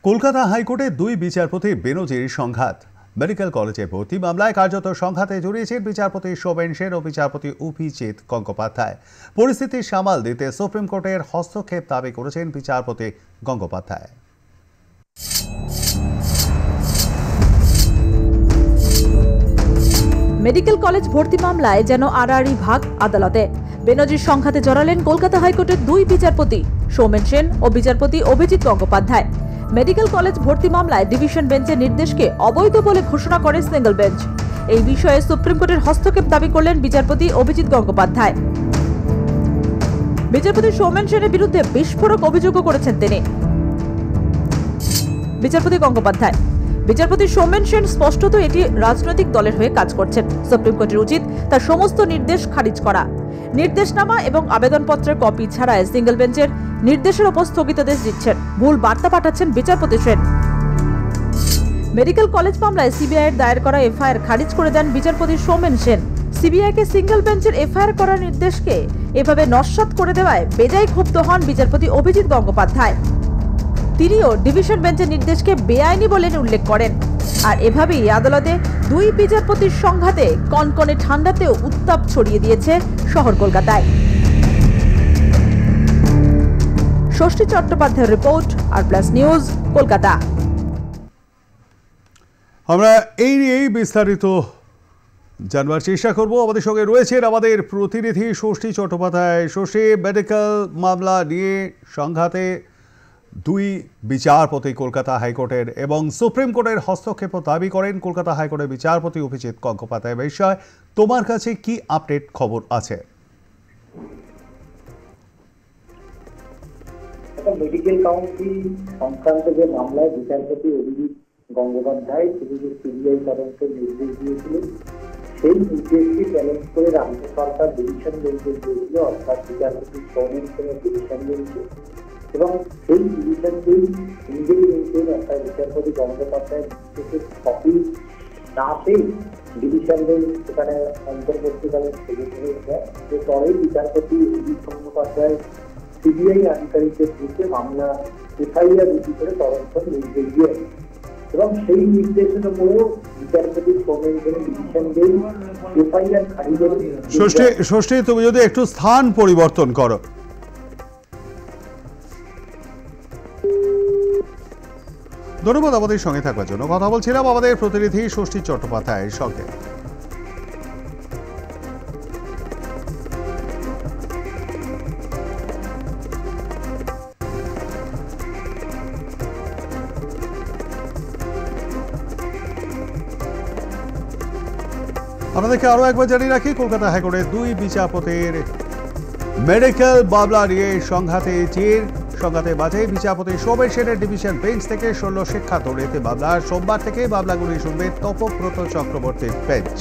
কলকাতা হাইকোর্টে দুই বিচারপতি বেনজির সংঘাত। মেডিকেল কলেজে ভর্তি মামলায় কার্যত সংঘাতে জড়িয়েছেন বিচারপতি শোভন সেন ও বিচারপতি অভিজিৎ গঙ্গোপাধ্যায়। পরিস্থিতি সামাল দিতে সুপ্রিম কোর্টের হস্তক্ষেপ দাবি করেছেন বিচারপতি গঙ্গোপাধ্যায়। মেডিকেল কলেজ ভর্তি মামলায় যেন আড়াআড়ি ভাগ আদালতে। বেনজির সংঘাতে জড়ালেন কলকাতা হাইকোর্টের দুই বিচারপতি শোভন সেন ও বিচারপতি অভিজিৎ গঙ্গোপাধ্যায়। মেডিকেল কলেজ ভর্তি মামলায় ডিভিশন বেঞ্চের নির্দেশকে অবৈধ বলে ঘোষণা করে সিঙ্গল বেঞ্চ। এই বিষয়ে সুপ্রিম কোর্টের হস্তক্ষেপ দাবি করলেন বিচারপতি অভিজিৎ গঙ্গোপাধ্যায়। বিচারপতি শোভন সেনের বিরুদ্ধে বিস্ফোরক অভিযোগও করেছেন তিনি। বিচারপতি গঙ্গোপাধ্যায়, বিচারপতি শোভন সেন স্পষ্টত এটি রাজনৈতিক দলের হয়ে কাজ করছেন। সুপ্রিম কোর্টের উচিত তার সমস্ত নির্দেশ খারিজ করা। নির্দেশনামা এবং আবেদনপত্রের কপি ছাড়াই সিঙ্গল বেঞ্চের নির্দেশের উপর স্থগিতাদেশ দিচ্ছেন, ভুল বার্তা পাঠাচ্ছেন বিচারপতি সেন। মেডিকেল কলেজ মামলায় সিবিআই এর দায়ের করা এফআইআর খারিজ করে দেন বিচারপতি শোভন সেন। সিবিআইকে সিঙ্গল বেঞ্চের এফআইআর করার নির্দেশকে এভাবে নস্যাৎ করে দেওয়ায় বেজায় ক্ষুব্ধ হন বিচারপতি অভিজিৎ গঙ্গোপাধ্যায়। তিনিও ডিভিশন বেঞ্চের নির্দেশকে বেআইনি বলে উল্লেখ করেন। আর এভাবেই আদালতে দুই বিচারপতির সংঘাতে কনকনে ঠান্ডাতেও উত্তাপ ছড়িয়ে দিয়েছে শহর কলকাতায়। ষষ্ঠী চট্টোপাধ্যায়ের রিপোর্ট, আর+ নিউজ, কলকাতা। আমরা এই নিয়েই বিস্তারিত জানবার চেষ্টা করব। আমাদের সঙ্গে রয়েছেন আমাদের প্রতিনিধি ষষ্ঠী চট্টোপাধ্যায়। ষষ্ঠী, মেডিকেল মামলা নিয়ে সংঘাতে দুই বিচারপতি কলকাতা হাইকোর্টের এবং সুপ্রিম কোর্টের হস্তক্ষেপ দাবি করেন কলকাতা হাইকোর্টের বিচারপতি অভিজিৎ গঙ্গোপাধ্যায়। বিষয় তোমার কাছে কি আপডেট খবর আছে? মেডিকেল কাউন্সিল সংক্রান্ত যে মামলায় বিচারপতি অভিজিৎ গঙ্গোপাধ্যায় তিনি যে সিবিআই তদন্তের নির্দেশ দিয়েছিলেন, সেই নির্দেশকে চ্যালেঞ্জ করে রাজ্য সরকার ডিভিশন বেঞ্চে গিয়েছিল, অর্থাৎ বিচারপতি শোভন সেনের ডিভিশন বেঞ্চে। এবং সেই ডিভিশন বেঞ্চ নিজেই বেঞ্চের অর্থাৎ বিচারপতি গঙ্গোপাধ্যায়ের নির্দেশের কপি না পেয়ে ডিভিশন বেঞ্চ সেখানে অন্তর্বর্তীকালীন স্থগিত হয়ে যায়। পরেই বিচারপতি অভিজিৎ গঙ্গোপাধ্যায় সিবিআই আধিকারিকদের বিরুদ্ধে মামলা এফআইআর রুজু করে তদন্ত নির্দেশ দিয়ে এবং সেই নির্দেশের উপরেও বিচারপতি শোভন সেনের ডিভিশন বেঞ্চ এফআইআর খারিজ করে। ষষ্ঠী, তুমি যদি একটু স্থান পরিবর্তন করো। ধন্যবাদ আমাদের সঙ্গে থাকবার জন্য। কথা বলছিলাম আমাদের প্রতিনিধি ষষ্ঠী চট্টোপাধ্যায়ের সঙ্গে। আপনাদেরকে আরো একবার জানিয়ে রাখি, কলকাতা হাইকোর্টের দুই বিচারপতির মেডিকেল মামলা নিয়ে সংঘাতে মাঝে বিচারপতি শোভন সেনের ডিভিশন বেঞ্চ থেকে 16 শিক্ষা দৌড়েতে মামলা। সোমবার থেকে মামলাগুলি শুনবে তপব্রত চক্রবর্তীর বেঞ্চ।